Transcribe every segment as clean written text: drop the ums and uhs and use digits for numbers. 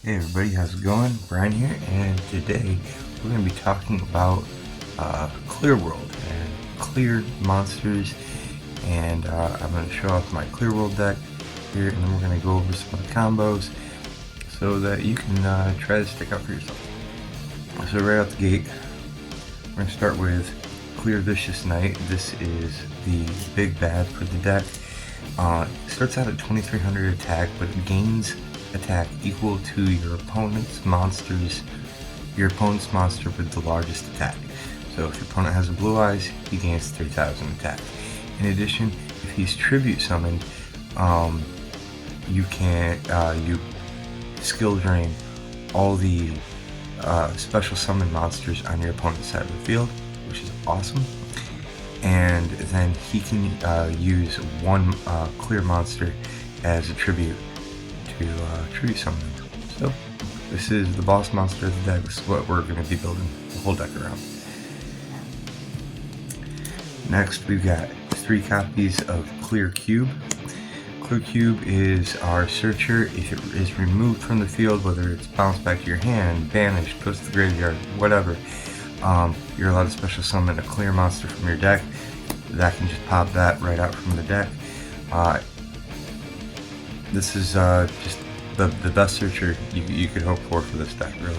Hey everybody, how's it going? Brian here, and today we're going to be talking about Clear World and clear monsters, and I'm going to show off my Clear World deck here, and then we're going to go over some of the combos so that you can try to stick out for yourself. So right out the gate, we're going to start with Clear Vicious Knight. This is the big bad for the deck. Starts out at 2300 attack, but it gains attack equal to your opponent's monster with the largest attack. So if your opponent has a blue eyes, he gains 3000 attack. In addition, if he's tribute summoned, you skill drain all the special summon monsters on your opponent's side of the field, which is awesome. And then he can use one clear monster as a tribute to tribute summon. So this is the boss monster of the deck. This is what we're going to be building the whole deck around. Next, we've got 3 copies of Clear Cube. Clear Cube is our searcher. If it is removed from the field, whether it's bounced back to your hand, banished, goes to the graveyard, whatever, you're allowed to special summon a clear monster from your deck. That can just pop that right out from the deck. This is just the best searcher you could hope for this deck, really.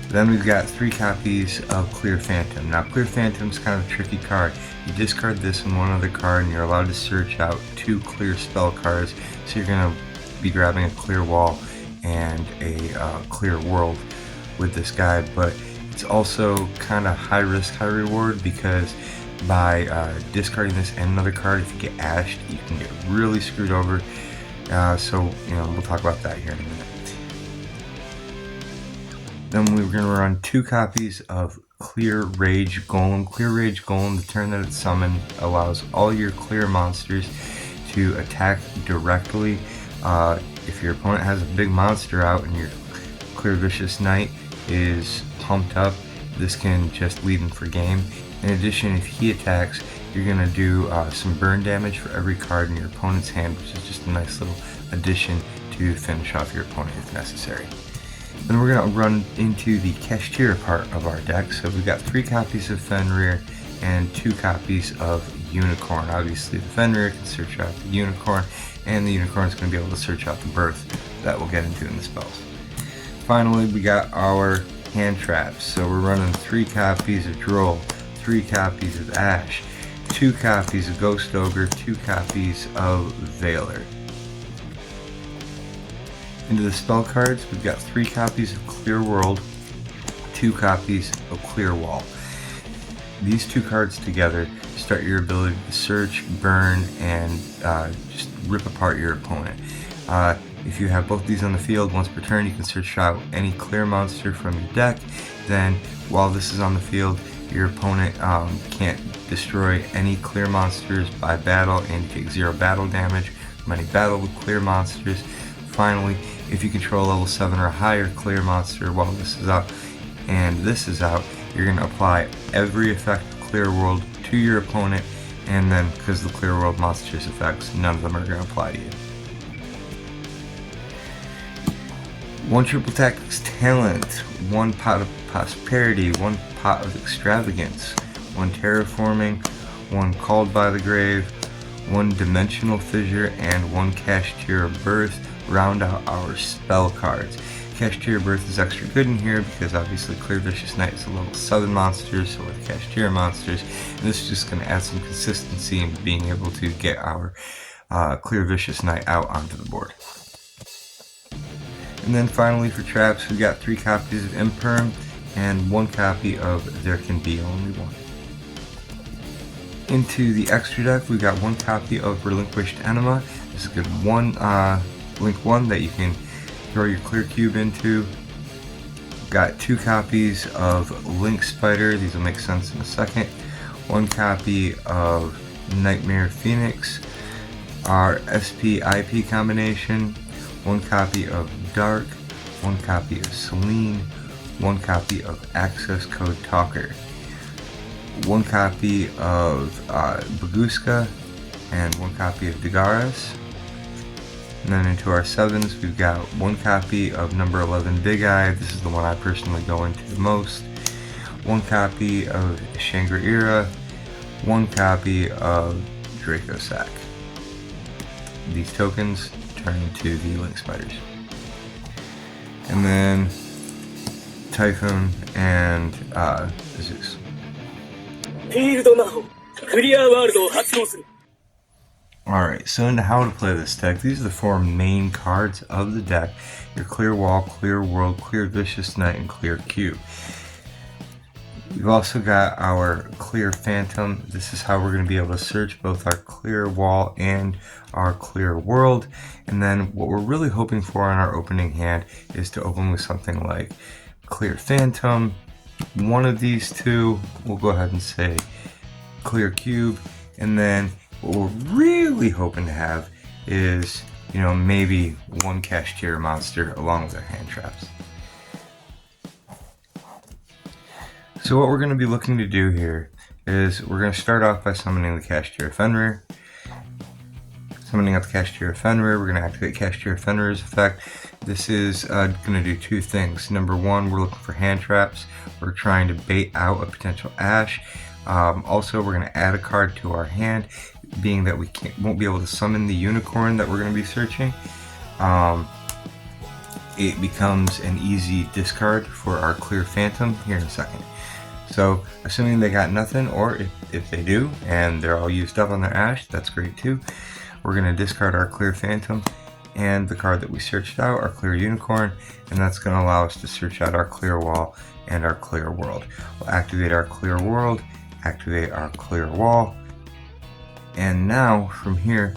Then we've got 3 copies of Clear Phantom. Now, Clear Phantom is kind of a tricky card. You discard this and one other card, and you're allowed to search out 2 clear spell cards. So you're going to be grabbing a clear wall and a clear world with this guy, but it's also kind of high risk, high reward, because by discarding this and another card, if you get ashed, you can get really screwed over. So, we'll talk about that here in a minute. Then we're going to run 2 copies of Clear Rage Golem. Clear Rage Golem, the turn that it's summoned, allows all your clear monsters to attack directly. If your opponent has a big monster out and your Clear Vicious Knight is pumped up, this can just lead him for game. In addition, if he attacks, you're going to do some burn damage for every card in your opponent's hand, which is just a nice little addition to finish off your opponent if necessary. Then we're going to run into the Kashtira part of our deck. So we've got 3 copies of Fenrir and 2 copies of Unicorn. Obviously the Fenrir can search out the Unicorn, and the Unicorn is going to be able to search out the Birth that we'll get into in the spells. Finally, we got our hand traps. So we're running 3 copies of Droll, 3 copies of Ash, 2 copies of Ghost Ogre, 2 copies of Veiler. Into the spell cards, we've got 3 copies of Clear World, 2 copies of Clear Wall. These 2 cards together start your ability to search, burn, and just rip apart your opponent. If you have both these on the field, once per turn you can search out any clear monster from your deck. Then while this is on the field, your opponent can't destroy any clear monsters by battle, and you take 0 battle damage from any battle with clear monsters. Finally, if you control level 7 or higher clear monster while this is out and this is out, you're going to apply every effect of Clear World to your opponent, and then because the Clear World monsters effects, none of them are going to apply to you. 1 triple tactics talent, 1 pot of prosperity, 1 pot of extravagance, 1 terraforming, 1 called by the grave, 1 dimensional fissure, and 1 Kashtira birth round out our spell cards. Kashtira birth is extra good in here because obviously Clear Vicious Knight is a level 7 monster, so with Kashtira monsters, and this is just going to add some consistency in being able to get our Clear Vicious Knight out onto the board. And then finally for traps, we got 3 copies of Imperm and 1 copy of There Can Be Only One. Into the extra deck, we got 1 copy of Relinquished Enema. This is good link 1 that you can throw your Clear Cube into. Got 2 copies of Link Spider. These will make sense in a second. 1 copy of Nightmare Phoenix. Our SP-IP combination. 1 copy of Dark, 1 copy of Selene, 1 copy of Access Code Talker, 1 copy of Baguska, and 1 copy of Dagaris. And then into our 7s, we've got 1 copy of number 11 Big Eye. This is the one I personally go into the most. 1 copy of Shangri-La. 1 copy of Draco Sack. These tokens turn into the Link Spiders. And then Typhoon and Zeus. Alright, so into how to play this deck, these are the 4 main cards of the deck. Your Clear Wall, Clear World, Clear Vicious Knight, and Clear Cube. We've also got our Clear Phantom. This is how we're going to be able to search both our Clear Wall and our Clear World. And then what we're really hoping for in our opening hand is to open with something like Clear Phantom, one of these two, we'll go ahead and say Clear Cube, and then what we're really hoping to have is, maybe 1 Kashtira monster along with our hand traps. So what we're going to be looking to do here is we're going to start off by summoning the Kashtira Fenrir. Summoning up the Kashtira Fenrir, we're going to activate Kashtira Fenrir's effect. This is going to do 2 things. Number 1, we're looking for hand traps. We're trying to bait out a potential Ash. Also, we're going to add a card to our hand, being that we won't be able to summon the unicorn that we're going to be searching. It becomes an easy discard for our Clear Phantom here in a second. So, assuming they got nothing, or if they do, and they're all used up on their Ash, that's great too. We're going to discard our Clear Phantom and the card that we searched out, our Clear Unicorn, and that's going to allow us to search out our Clear Wall and our Clear World. We'll activate our Clear World, activate our Clear Wall, and now from here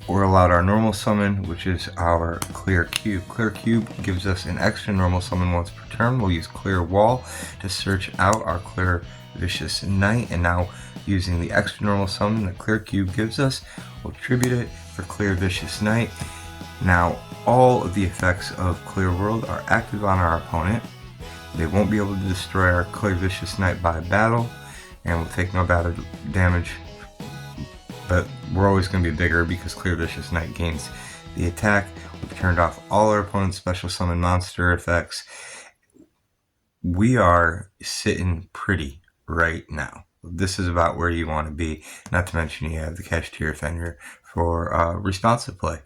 we're allowed our normal summon, which is our Clear Cube. Clear Cube gives us an extra normal summon once per turn. We'll use Clear Wall to search out our Clear Vicious Knight, and now using the extra normal summon that Clear Cube gives us, we'll tribute it for Clear Vicious Knight. Now all of the effects of Clear World are active on our opponent. They won't be able to destroy our Clear Vicious Knight by battle, and we'll take no battle damage, but we're always going to be bigger because Clear Vicious Knight gains the attack. We've turned off all our opponent's special summon monster effects. We are sitting pretty right now. This is about where you want to be, not to mention you have the Kashtira Fenrir for responsive play.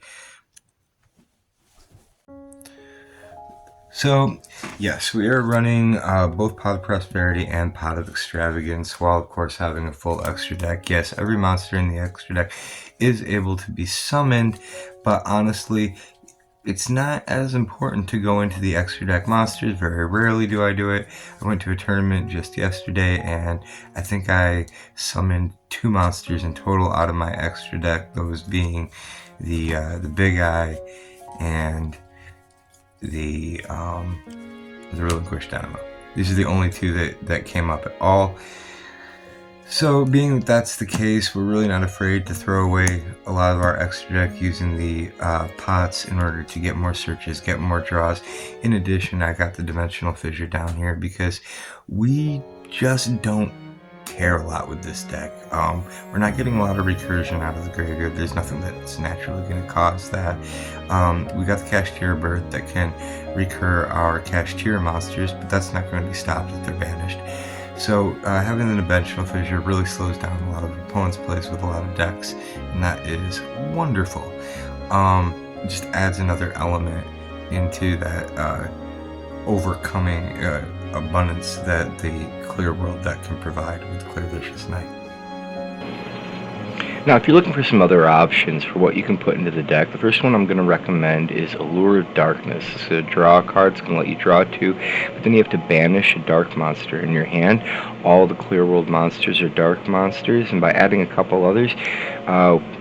So, yes, we are running both Pot of Prosperity and Pot of Extravagance, while of course having a full extra deck. Yes, every monster in the extra deck is able to be summoned, but honestly, it's not as important to go into the extra deck monsters. Very rarely do I do it. I went to a tournament just yesterday, and I think I summoned 2 monsters in total out of my extra deck, those being the Big Eye and the Relinquished Dynamo. These are the only 2 that came up at all. So being that that's the case, we're really not afraid to throw away a lot of our extra deck using the pots in order to get more searches, get more draws. In addition, I got the Dimensional Fissure down here because we just don't care a lot with this deck. We're not getting a lot of recursion out of the graveyard. There's nothing that's naturally going to cause that. We got the Kashtira Bird that can recur our Kashtira monsters, but that's not going to be stopped if they're banished. So having the Dimensional Fissure really slows down a lot of opponents' plays with a lot of decks, and that is wonderful. It just adds another element into that overcoming abundance that the Clear World deck can provide with Clear Vicious Knight. Now, if you're looking for some other options for what you can put into the deck, the first one I'm going to recommend is Allure of Darkness. It's a draw card. It's going to let you draw 2, but then you have to banish a dark monster in your hand. All the Clear World monsters are dark monsters, and by adding a couple others,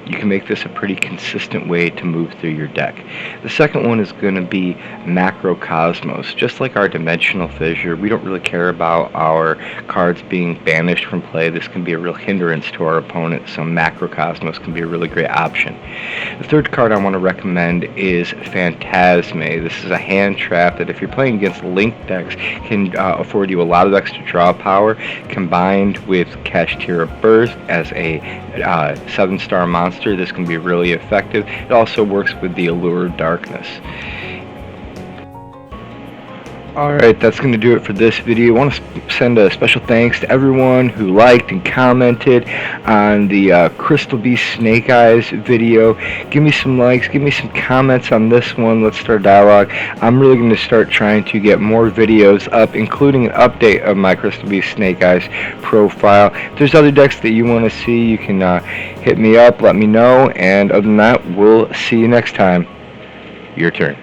you can make this a pretty consistent way to move through your deck. The second one is going to be Macrocosmos. Just like our Dimensional Fissure, we don't really care about our cards being banished from play. This can be a real hindrance to our opponent, so Macrocosmos can be a really great option. The third card I want to recommend is Phantasme. This is a hand trap that if you're playing against Link decks can afford you a lot of extra draw power, combined with Kashtira Birth as a 7-star monster monster, this can be really effective. It also works with the Allure of Darkness. Alright, that's going to do it for this video. I want to send a special thanks to everyone who liked and commented on the Crystal Beast Snake Eyes video. Give me some likes, give me some comments on this one. Let's start a dialogue. I'm really going to start trying to get more videos up, including an update of my Crystal Beast Snake Eyes profile. If there's other decks that you want to see, you can hit me up, let me know, and other than that, we'll see you next time. Your turn.